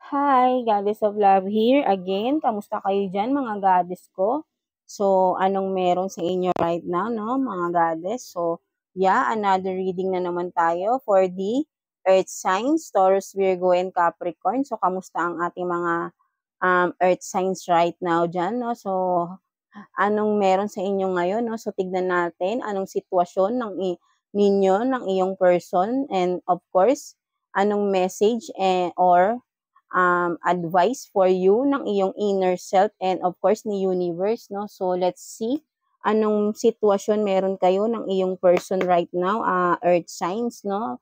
Hi, Goddess of Love here again. Kamusta kayo dyan, mga goddess ko? So, anong meron sa inyo right now, no, mga goddess? So, yeah, another reading na naman tayo for the Earth signs, Taurus, Virgo, and Capricorn. So, kamusta ang ating mga Earth signs right now dyan, no? So, anong meron sa inyo ngayon, no? So, tignan natin anong sitwasyon ninyo, ng iyong person, and of course, anong message or advice for you ng iyong inner self and of course ni universe, no? So let's see anong sitwasyon meron kayo ng iyong person right now, earth signs, no?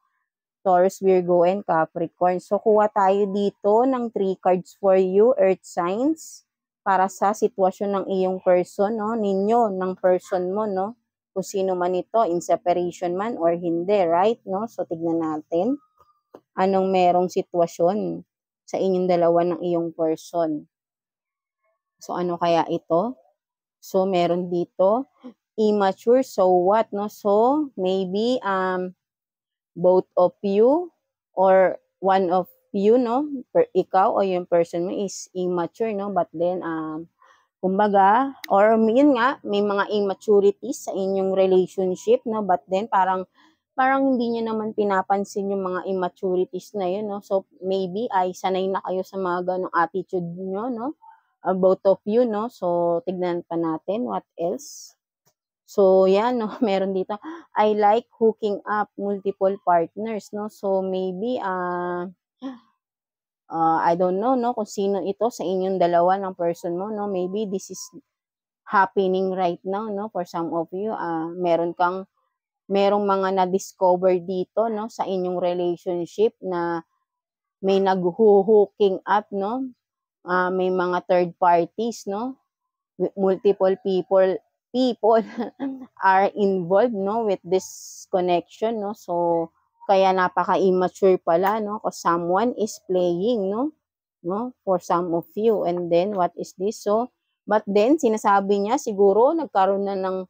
Taurus, Virgo, and Capricorn. So kuha tayo dito ng 3 cards for you, earth signs, para sa sitwasyon ng iyong person, no? Ninyo, ng person mo, no? Kung sino man ito, in separation man or hindi, right? No? So tignan natin anong merong sitwasyon sa inyong dalawa ng iyong person. So, ano kaya ito? So, meron dito, immature, so what, no? So, maybe, both of you or one of you, no? Ikaw o yung person mo is immature, no? But then, kumbaga, or yun nga, may mga immaturities sa inyong relationship, no? But then, parang hindi niyo naman pinapansin yung mga immaturities na yun, no? So, maybe ay sanay na kayo sa mga ganong attitude nyo, no? Both of you, no? So, tignan pa natin what else. So, yan, no? Meron dito, I like hooking up multiple partners, no? So, maybe, I don't know, no? Kung sino ito sa inyong dalawa ng person mo, no? Maybe this is happening right now, no? For some of you, merong mga na-discover dito, no, sa inyong relationship na may nag-hooking up, no? May mga third parties, no? Multiple people are involved, no, with this connection, no? So, kaya napaka-immature pala, no? Because someone is playing, no? For some of you. And then, what is this? So, but then, sinasabi niya, siguro, nagkaroon na ng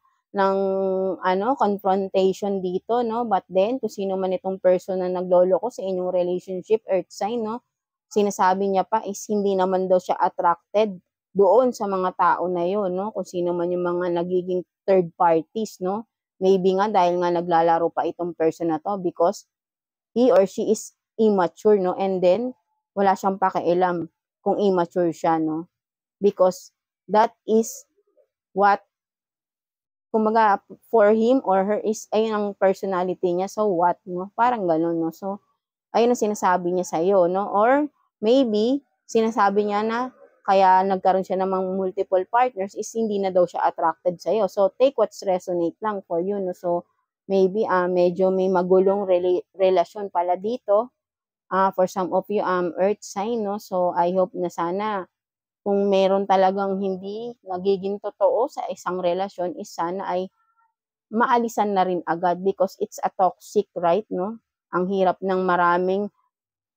confrontation dito, no? But then, kung sino man itong person na nagloloko sa inyong relationship, earth sign, no? Sinasabi niya pa is hindi naman daw siya attracted doon sa mga tao na yun, no? Kung sino man yung mga nagiging third parties, no? Maybe nga dahil nga naglalaro pa itong person na to because he or she is immature, no? And then, wala siyang pakialam kung immature siya, no? Because that is what, kumbaga, for him or her is, ayun ang personality niya, so what, no? Parang ganun, no? So, ayun ang sinasabi niya sa'yo, no? Or, maybe, sinasabi niya na, kaya nagkaroon siya ng mga multiple partners is hindi na daw siya attracted sa'yo. So, take what's resonate lang for you, no? So, maybe, medyo may magulong relasyon pala dito, for some of you, earth sign, no? So, I hope na sana, kung meron talagang hindi nagiging totoo sa isang relasyon, is sana ay maalisan na rin agad because it's a toxic, right, no? Ang hirap ng maraming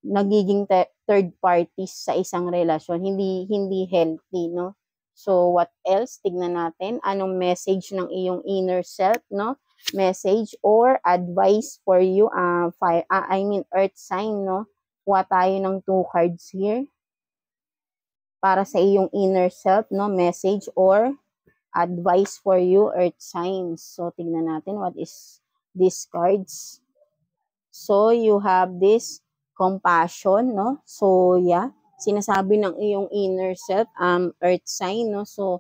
nagiging third parties sa isang relasyon. Hindi healthy, no? So, what else? Tignan natin. Anong message ng iyong inner self, no? Message or advice for you, earth sign, no? Kuha tayo ng 2 cards here para sa iyong inner self, no? Message or advice for you, earth signs. So, tignan natin what is these cards. So, you have this compassion, no? So, yeah, sinasabi ng iyong inner self, earth sign, no? So,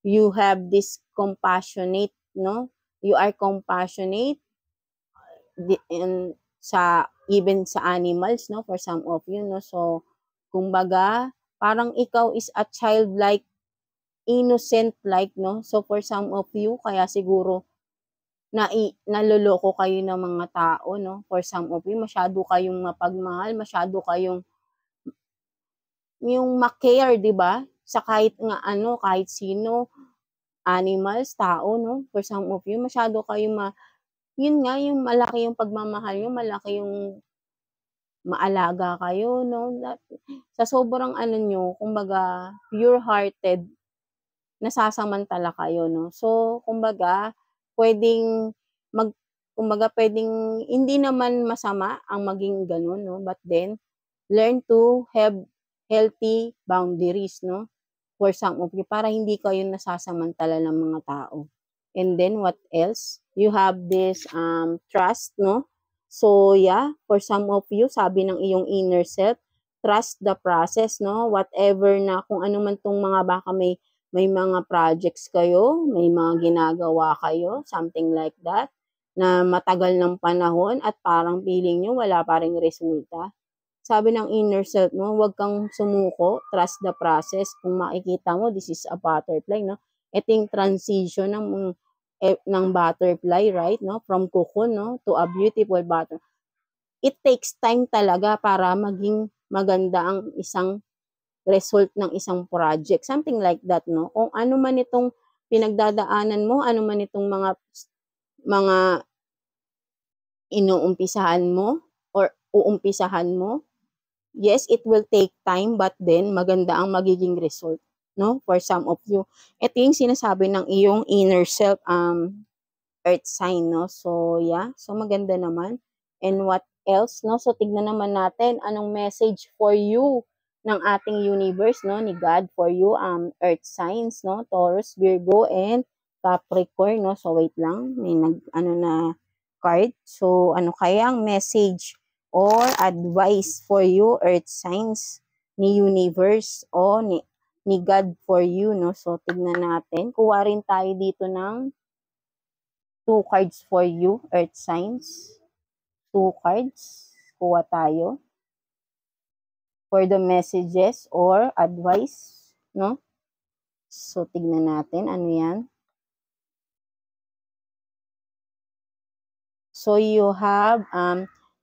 you have this compassionate, no? You are compassionate even sa animals, no? For some of you, no? So, kumbaga, parang ikaw is a childlike, innocent like, no? So, for some of you, kaya siguro, naloloko kayo ng mga tao, no? For some of you, masyado kayong mapagmahal, masyado kayong yung ma-care, 'di ba? Sa kahit nga kahit sino, animals, tao, no? For some of you, masyado kayong yun nga, yung malaki yung pagmamahal niyo, malaki yung maalaga kayo, no? Sa sobrang niyo, kumbaga, pure-hearted, nasasamantala kayo, no? So, kumbaga, pwedeng hindi naman masama ang maging ganun, no? But then, learn to have healthy boundaries, no? For some of you, para hindi kayo nasasamantala ng mga tao. And then, what else? You have this trust, no? So, yeah, for some of you, sabi ng iyong inner self, trust the process, no? Whatever na, kung ano man tong mga, baka may mga projects kayo, may mga ginagawa kayo, something like that, na matagal ng panahon at parang feeling nyo wala pa ring resulta. Sabi ng inner self mo, huwag kang sumuko, trust the process. Kung makikita mo, this is a butterfly, no? Ito yung transition ng butterfly, right? No? From cocoon, no? To a beautiful butterfly. It takes time talaga para maging maganda ang isang result ng isang project. Something like that, no? Kung ano man itong pinagdadaanan mo, ano man itong mga inuumpisahan mo or uumpisahan mo, yes, it will take time, but then maganda ang magiging result, no? For some of you. Ito yung sinasabi ng iyong inner self, earth sign, no? So, yeah. So, maganda naman. And what else, no? So, tignan naman natin anong message for you ng ating universe, no? Ni God for you, earth signs, no? Taurus, Virgo, and Capricorn, no? So, wait lang. May na card. So, ano kaya ang message or advice for you, earth signs, ni universe o ni God for you, no? So, tignan natin. Kuha rin tayo dito ng 2 cards for you, earth signs. 2 cards. Kuha tayo. For the messages or advice, no? So, tignan natin. Ano yan? So, you have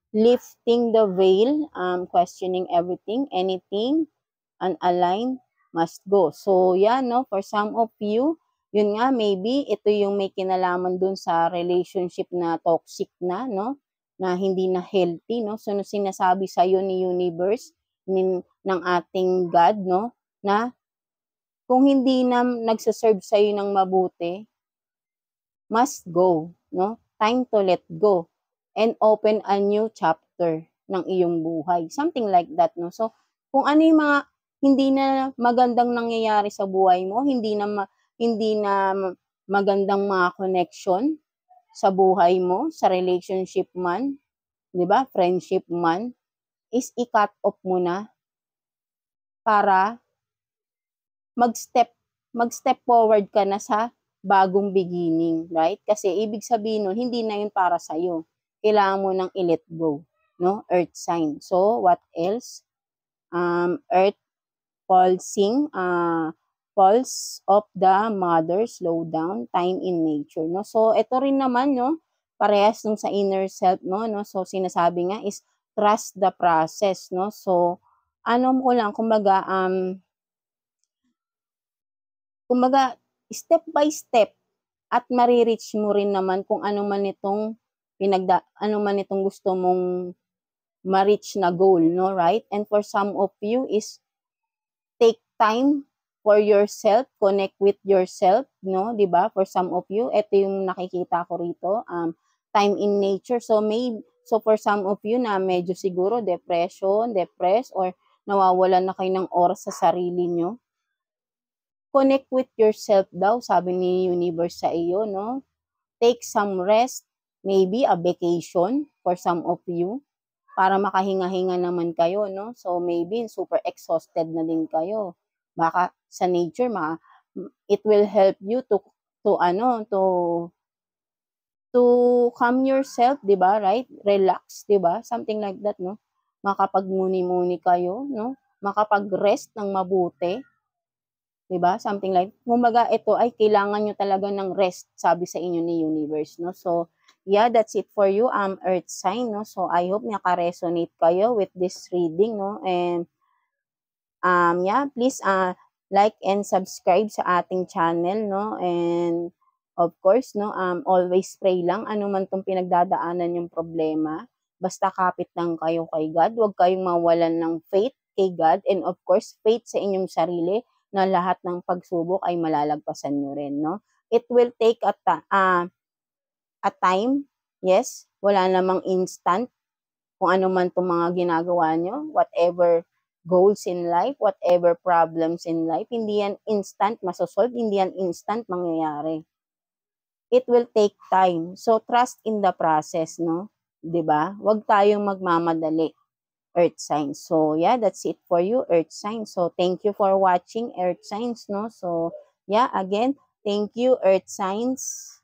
lifting the veil, questioning everything, anything unaligned must go. So, yan, no? For some of you, yun nga, maybe ito yung may kinalaman dun sa relationship na toxic na, no? Na hindi na healthy, no? So, sinasabi sa'yo ni universe, ng ating God, no? Na kung hindi na nagsaserve sa'yo ng mabuti, must go, no? Time to let go and open a new chapter ng iyong buhay. Something like that, no? So, kung ano yung mga hindi na magandang nangyayari sa buhay mo, hindi na magandang mga connection sa buhay mo, sa relationship man, 'di ba? Friendship man, is i-cut off mo na para mag-step forward ka na sa bagong beginning, right? Kasi ibig sabihin nun, hindi na yun para sa'yo. Kailangan mo nang i-let go, no? Earth sign. So, what else? Earth pulsing, pulse of the mother, slow down, time in nature, no? So, ito rin naman, no? Parehas nung sa inner self, no? So, sinasabi nga is trust the process, no? So, ano mo lang, kumbaga, step by step at marireach mo rin naman kung ano man itong gusto mong ma-reach na goal, no, right? And for some of you is take time for yourself, connect with yourself, no, 'di ba? For some of you, ito yung nakikita ko rito, time in nature. So for some of you na medyo siguro depressed or nawawalan na kayo ng oras sa sarili nyo, connect with yourself daw, sabi ni universe sa iyo, no? Take some rest, maybe a vacation for some of you, para makahinga-hinga naman kayo, no? So, maybe super exhausted na din kayo. Baka sa nature, it will help you to calm yourself, di ba? Right? Relax, di ba? Something like that, no? Makapagmuni-muni kayo, no? Makapag-rest ng mabuti. Diba? Something like, kumbaga ito ay kailangan nyo talaga ng rest, sabi sa inyo ni universe, no? So, yeah, that's it for you, earth sign, no? So, I hope naka-resonate kayo with this reading, no? And, yeah, please, like and subscribe sa ating channel, no? And, of course, no, always pray lang, ano man tong pinagdadaanan yung problema, basta kapit lang kayo kay God, huwag kayong mawalan ng faith kay God, and of course, faith sa inyong sarili, na lahat ng pagsubok ay malalagpasan nyo rin, no? It will take a time, yes, wala namang instant, kung ano man itong mga ginagawa nyo, whatever goals in life, whatever problems in life, hindi yan instant masosolve, hindi yan instant mangyayari. It will take time. So, trust in the process, no? 'Di ba? Huwag tayong magmamadali, Earth signs. So, yeah, that's it for you, Earth signs. So, thank you for watching, Earth signs, no? So, yeah, again, thank you, Earth signs.